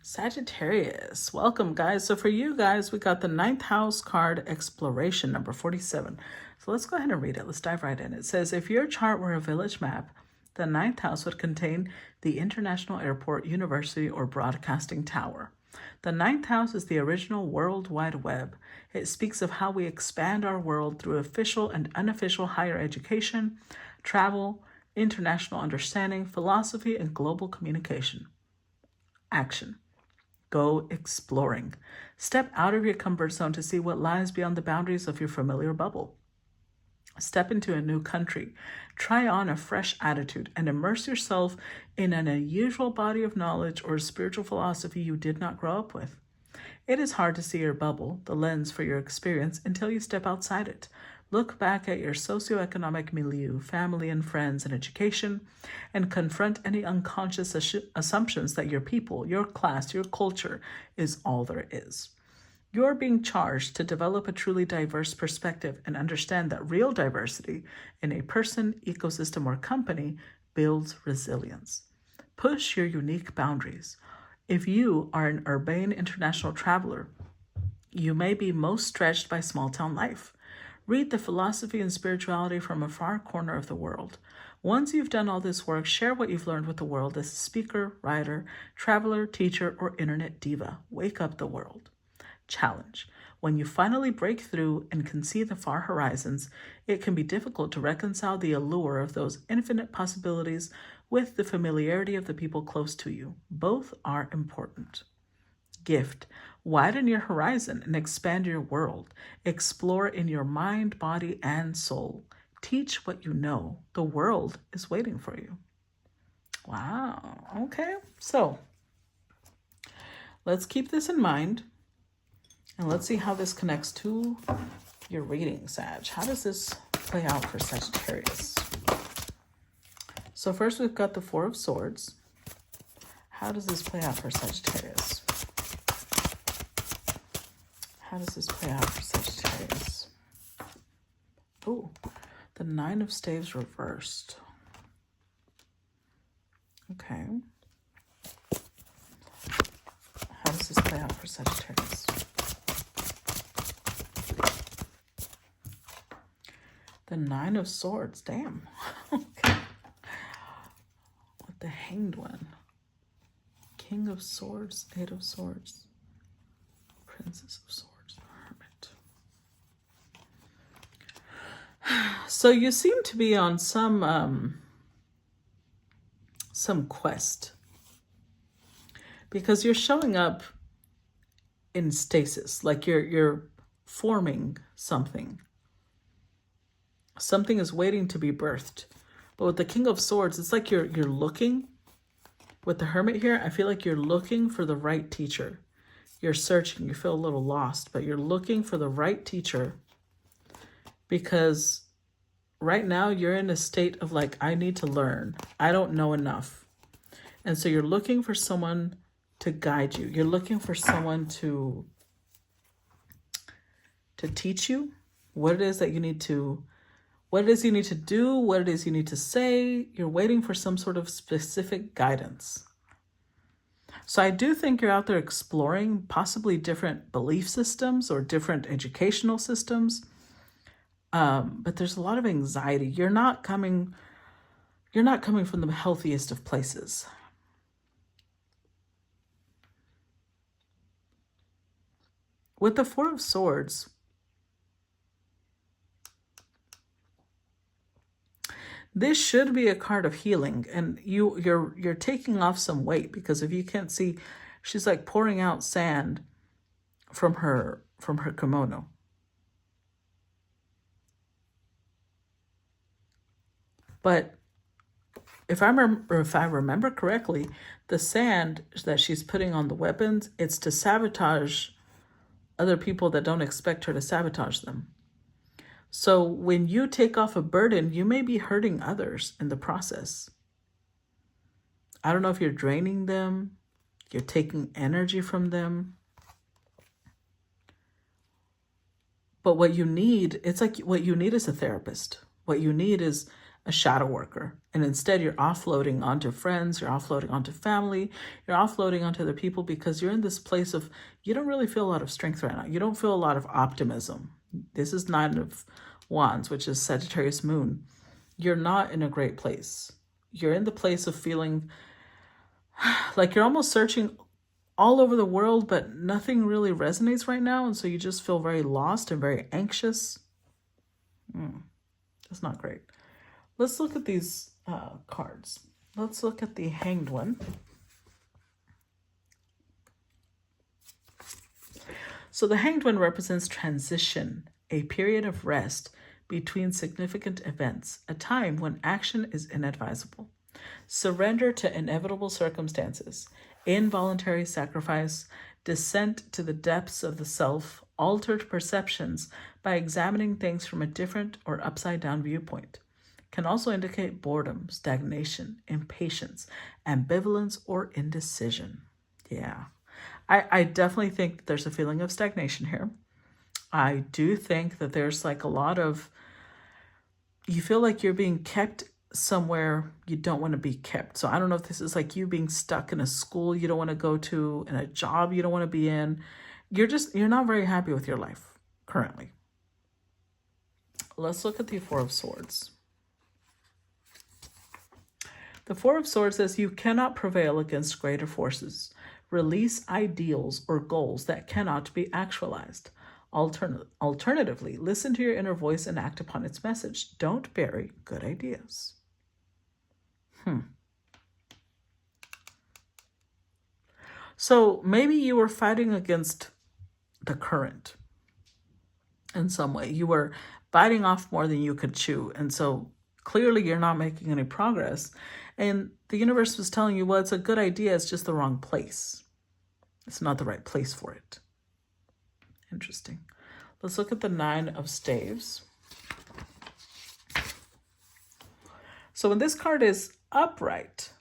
Sagittarius, welcome guys. So for you guys, we got the ninth house card, exploration, number 47. So let's go ahead and read it. Let's dive right in. It says, if your chart were a village map, the ninth house would contain the international airport, university, or broadcasting tower. The ninth house is the original World Wide Web. It speaks of how we expand our world through official and unofficial higher education, travel, international understanding, philosophy, and global communication. Action. Go exploring. Step out of your comfort zone to see what lies beyond the boundaries of your familiar bubble. Step into a new country. Try on a fresh attitude and immerse yourself in an unusual body of knowledge or spiritual philosophy you did not grow up with. It is hard to see your bubble, the lens for your experience, until you step outside it. Look back at your socioeconomic milieu, family and friends, and education, and confront any unconscious assumptions that your people, your class, your culture is all there is. You're being charged to develop a truly diverse perspective and understand that real diversity in a person, ecosystem, or company builds resilience. Push your unique boundaries. If you are an urbane international traveler, you may be most stretched by small-town life. Read the philosophy and spirituality from a far corner of the world. Once you've done all this work, share what you've learned with the world as a speaker, writer, traveler, teacher, or internet diva. Wake up the world. Challenge. When you finally break through and can see the far horizons, it can be difficult to reconcile the allure of those infinite possibilities with the familiarity of the people close to you. Both are important. Gift. Widen your horizon and expand your world. Explore in your mind, body, and soul. Teach what you know. The world is waiting for you. Wow. Okay. So let's keep this in mind and let's see how this connects to your reading, Sag. How does this play out for Sagittarius? So first we've got the Four of Swords. How does this play out for Sagittarius? How does this play out for Sagittarius? Oh, the Nine of Staves reversed. Okay. How does this play out for Sagittarius? The Nine of Swords. Damn. Okay. With the Hanged One. King of Swords, Eight of Swords, Princess of Swords. So you seem to be on some quest, because you're showing up in stasis, like you're forming something. Something is waiting to be birthed. But with the King of Swords, it's like you're looking. With the Hermit here, I feel like you're looking for the right teacher. You're searching, you feel a little lost, but you're looking for the right teacher, because right now you're in a state of like, I need to learn. I don't know enough. And so you're looking for someone to guide you. You're looking for someone to teach you what it is that you need to, what it is you need to do, what it is you need to say. You're waiting for some sort of specific guidance. So I do think you're out there exploring possibly different belief systems or different educational systems. But there's a lot of anxiety. You're not coming from the healthiest of places. With the Four of Swords, this should be a card of healing, and you're taking off some weight, because if you can't see, she's like pouring out sand from her kimono. But if I remember correctly, the sand that she's putting on the weapons, it's to sabotage other people that don't expect her to sabotage them. So when you take off a burden, you may be hurting others in the process. I don't know if you're draining them, you're taking energy from them. But what you need, it's like what you need is a therapist. What you need is a shadow worker. And instead you're offloading onto friends, you're offloading onto family, you're offloading onto other people because you're in this place of, you don't really feel a lot of strength right now. You don't feel a lot of optimism. This is 9 of Wands, which is Sagittarius moon. You're not in a great place. You're in the place of feeling like you're almost searching all over the world, but nothing really resonates right now. And so you just feel very lost and very anxious. That's not great. Let's look at these cards. Let's look at the Hanged One. So the Hanged One represents transition, a period of rest between significant events, a time when action is inadvisable. Surrender to inevitable circumstances, involuntary sacrifice, descent to the depths of the self, altered perceptions by examining things from a different or upside-down viewpoint. Can also indicate boredom, stagnation, impatience, ambivalence, or indecision. Yeah, I definitely think there's a feeling of stagnation here. I do think that there's like a lot of, you feel like you're being kept somewhere you don't want to be kept. So I don't know if this is like you being stuck in a school you don't want to go to, in a job you don't want to be in. You're not very happy with your life currently. Let's look at the Four of Swords. The Four of Swords says you cannot prevail against greater forces. Release ideals or goals that cannot be actualized. Alternatively, listen to your inner voice and act upon its message. Don't bury good ideas. So maybe you were fighting against the current in some way. You were biting off more than you could chew. And so clearly you're not making any progress. And the universe was telling you, well, it's a good idea. It's just the wrong place. It's not the right place for it. Interesting. Let's look at the 9 of Staves. So when this card is upright,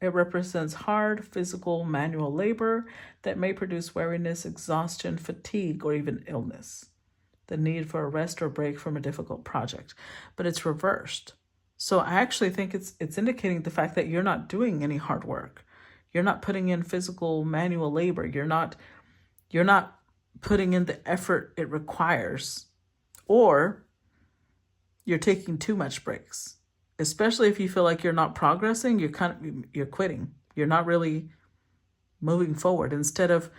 it represents hard physical manual labor that may produce weariness, exhaustion, fatigue, or even illness. The need for a rest or break from a difficult project. But it's reversed. So I actually think it's indicating the fact that you're not doing any hard work. You're not putting in physical manual labor. You're not putting in the effort it requires, or you're taking too much breaks. Especially if you feel like you're not progressing, you're quitting. You're not really moving forward instead of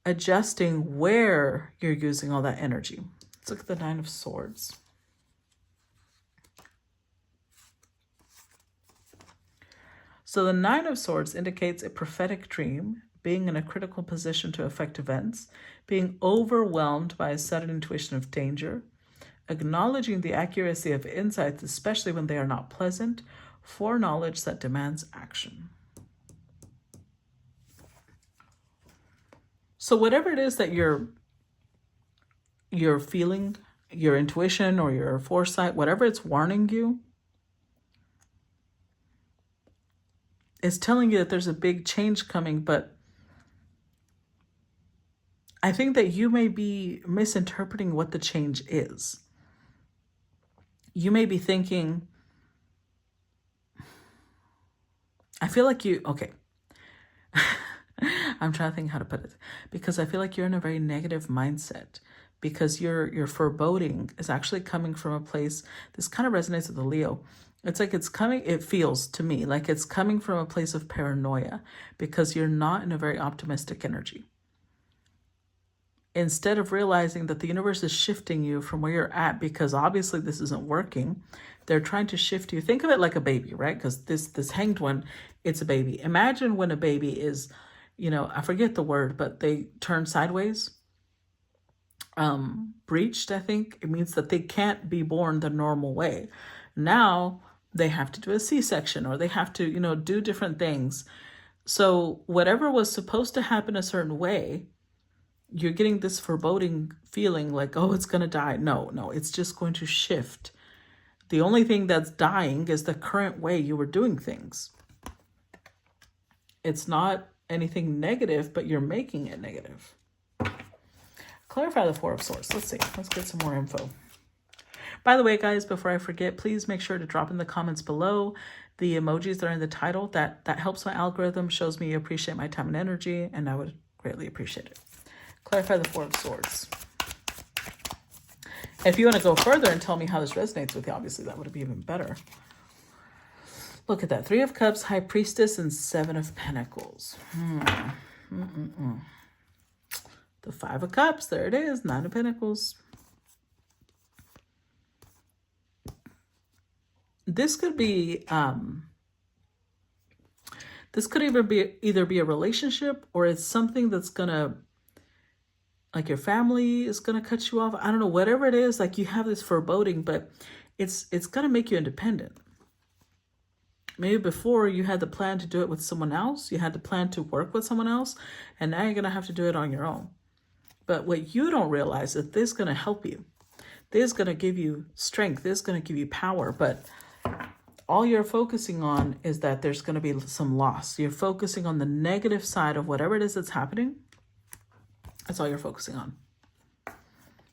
adjusting where you're using all that energy. Let's look at the 9 of Swords. So the 9 of Swords indicates a prophetic dream, being in a critical position to affect events, being overwhelmed by a sudden intuition of danger, acknowledging the accuracy of insights, especially when they are not pleasant, foreknowledge that demands action. So whatever it is that you're feeling, your intuition or your foresight, whatever it's warning you, it's telling you that there's a big change coming, but I think that you may be misinterpreting what the change is. You may be thinking, I feel like okay. I'm trying to think how to put it, because I feel like you're in a very negative mindset, because your foreboding is actually coming from a place, this kind of resonates with the Leo. It's like it feels to me like it's coming from a place of paranoia, because you're not in a very optimistic energy. Instead of realizing that the universe is shifting you from where you're at, because obviously this isn't working, they're trying to shift you. Think of it like a baby, right? Because this Hanged One, it's a baby. Imagine when a baby is, I forget the word, but they turn sideways. Breached, I think. It means that they can't be born the normal way. Now they have to do a C-section, or they have to, do different things. So whatever was supposed to happen a certain way, you're getting this foreboding feeling like, oh, it's going to die. No, it's just going to shift. The only thing that's dying is the current way you were doing things. It's not anything negative, but you're making it negative. Clarify the Four of Swords. Let's see. Let's get some more info. By the way, guys, before I forget, please make sure to drop in the comments below the emojis that are in the title. That helps my algorithm, shows me you appreciate my time and energy, and I would greatly appreciate it. Clarify the Four of Swords. If you want to go further and tell me how this resonates with you, obviously that would be even better. Look at that. Three of Cups, High Priestess, and Seven of Pentacles. The Five of Cups, there it is. Nine of Pentacles. This could be, this could either be a relationship, or it's something that's gonna, like your family is gonna cut you off. I don't know, whatever it is, like you have this foreboding, but it's gonna make you independent. Maybe before you had the plan to do it with someone else, you had the plan to work with someone else, and now you're gonna have to do it on your own. But what you don't realize is this is gonna help you. This is gonna give you strength. This is gonna give you power, but all you're focusing on is that there's going to be some loss. You're focusing on the negative side of whatever it is that's happening. That's all you're focusing on.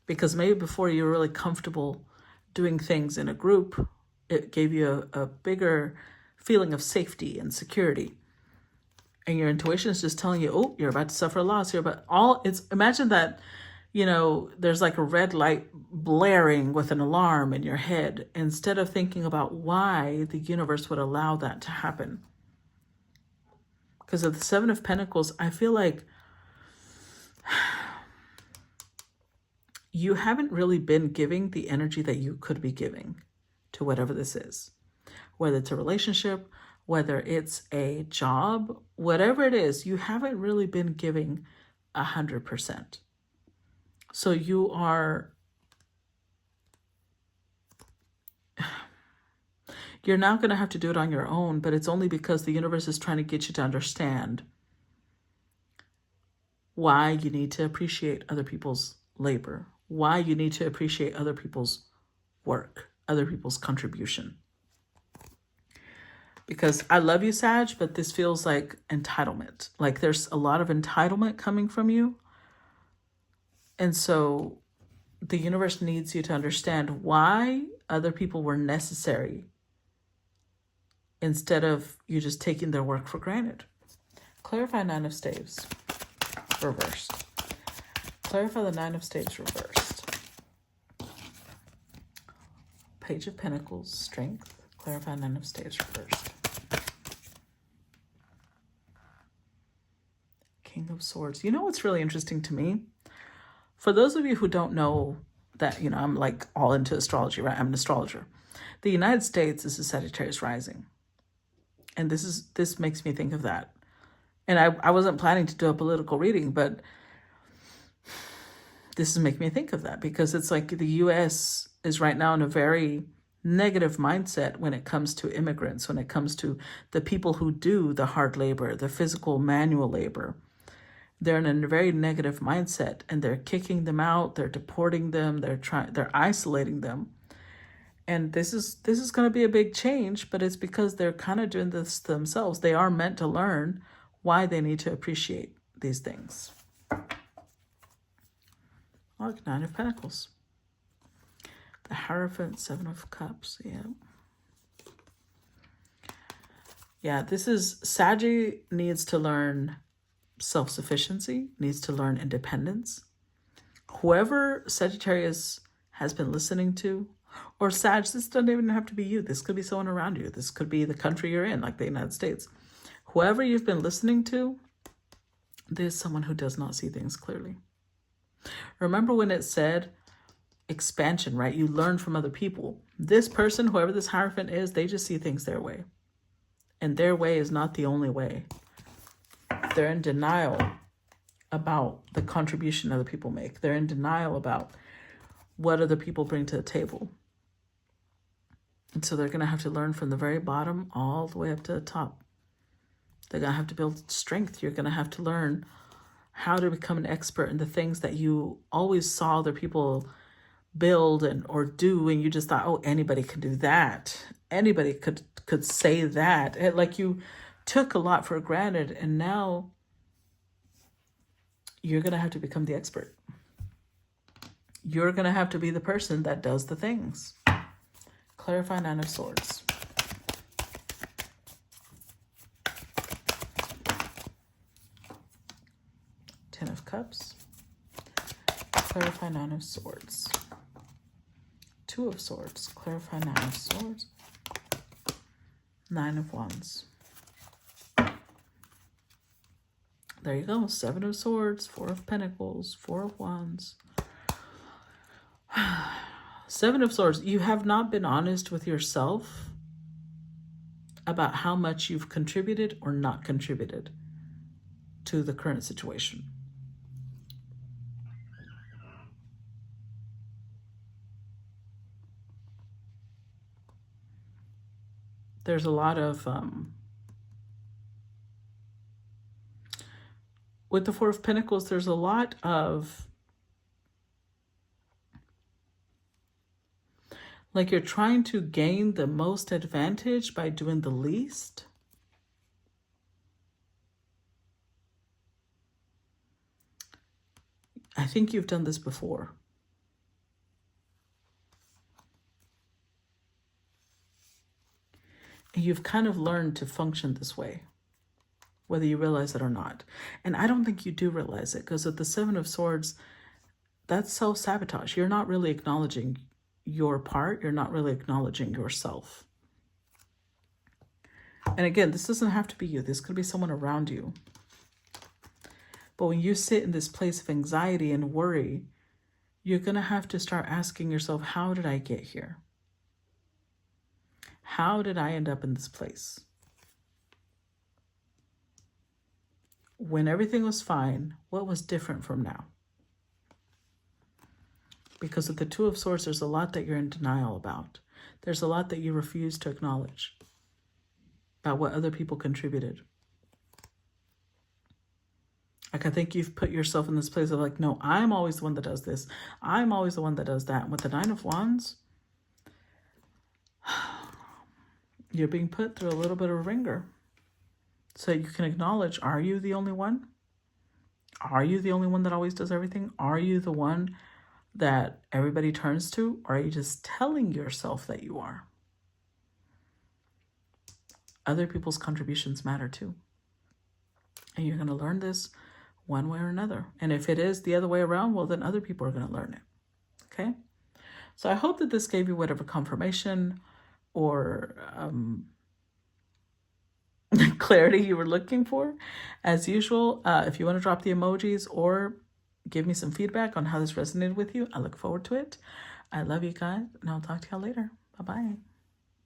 Because maybe before you were really comfortable doing things in a group, it gave you a bigger feeling of safety and security. And your intuition is just telling you, oh, you're about to suffer a loss here. But imagine that, you know, there's like a red light blaring with an alarm in your head, instead of thinking about why the universe would allow that to happen. Because of the Seven of Pentacles, I feel like you haven't really been giving the energy that you could be giving to whatever this is. Whether it's a relationship, whether it's a job, whatever it is, you haven't really been giving 100%. So you're now going to have to do it on your own, but it's only because the universe is trying to get you to understand why you need to appreciate other people's labor, why you need to appreciate other people's work, other people's contribution. Because I love you, Sag, but this feels like entitlement. Like there's a lot of entitlement coming from you. And so the universe needs you to understand why other people were necessary instead of you just taking their work for granted. Clarify Nine of Staves reversed. Clarify the Nine of Staves reversed. Page of Pentacles, Strength. Clarify Nine of Staves reversed. King of Swords. You know what's really interesting to me? For those of you who don't know that, you know, I'm like all into astrology, right? I'm an astrologer. The United States is a Sagittarius rising. And this makes me think of that. And I wasn't planning to do a political reading, but this is making me think of that, because it's like the US is right now in a very negative mindset when it comes to immigrants, when it comes to the people who do the hard labor, the physical manual labor. They're in a very negative mindset, and they're kicking them out. They're deporting them. They're isolating them. And this is going to be a big change, but it's because they're kind of doing this themselves. They are meant to learn why they need to appreciate these things. Look, Nine of Pentacles. The Hierophant, Seven of Cups. Yeah, this is Saggy needs to learn self-sufficiency, needs to learn independence. Whoever Sagittarius has been listening to, or Sag, this doesn't even have to be you. This could be someone around you. This could be the country you're in, like the United States. Whoever you've been listening to, there's someone who does not see things clearly. Remember when it said expansion, right? You learn from other people. This person, whoever this Hierophant is, they just see things their way. And their way is not the only way. They're in denial about the contribution other people make. They're in denial about what other people bring to the table. And so they're going to have to learn from the very bottom all the way up to the top. They're going to have to build strength. You're going to have to learn how to become an expert in the things that you always saw other people build or do, and you just thought, oh, anybody could do that. Anybody could say that. Like you took a lot for granted, and now you're going to have to become the expert. You're going to have to be the person that does the things. Clarify Nine of Swords. Ten of Cups. Clarify Nine of Swords. Two of Swords. Clarify Nine of Swords. Nine of Wands. There you go. Seven of Swords. Four of Pentacles. Four of Wands. Seven of Swords. You have not been honest with yourself about how much you've contributed or not contributed to the current situation. There's a lot of, with the Four of Pentacles, there's a lot of, like you're trying to gain the most advantage by doing the least. I think you've done this before. And you've kind of learned to function this way, whether you realize it or not. And I don't think you do realize it, because with the Seven of Swords, that's self-sabotage. You're not really acknowledging your part. You're not really acknowledging yourself. And again, this doesn't have to be you. This could be someone around you. But when you sit in this place of anxiety and worry, you're going to have to start asking yourself, how did I get here? How did I end up in this place? When everything was fine, what was different from now? Because with the Two of Swords, there's a lot that you're in denial about. There's a lot that you refuse to acknowledge about what other people contributed. Like, I think you've put yourself in this place of like, no, I'm always the one that does this. I'm always the one that does that. And with the Nine of Wands, you're being put through a little bit of a ringer. So you can acknowledge, are you the only one? Are you the only one that always does everything? Are you the one that everybody turns to? Or are you just telling yourself that you are? Other people's contributions matter too. And you're going to learn this one way or another. And if it is the other way around, well, then other people are going to learn it. Okay? So I hope that this gave you whatever confirmation or clarity you were looking for. As usual, if you want to drop the emojis or give me some feedback on how this resonated with you, I look forward to it. I love you guys, and I'll talk to y'all later. Bye-bye.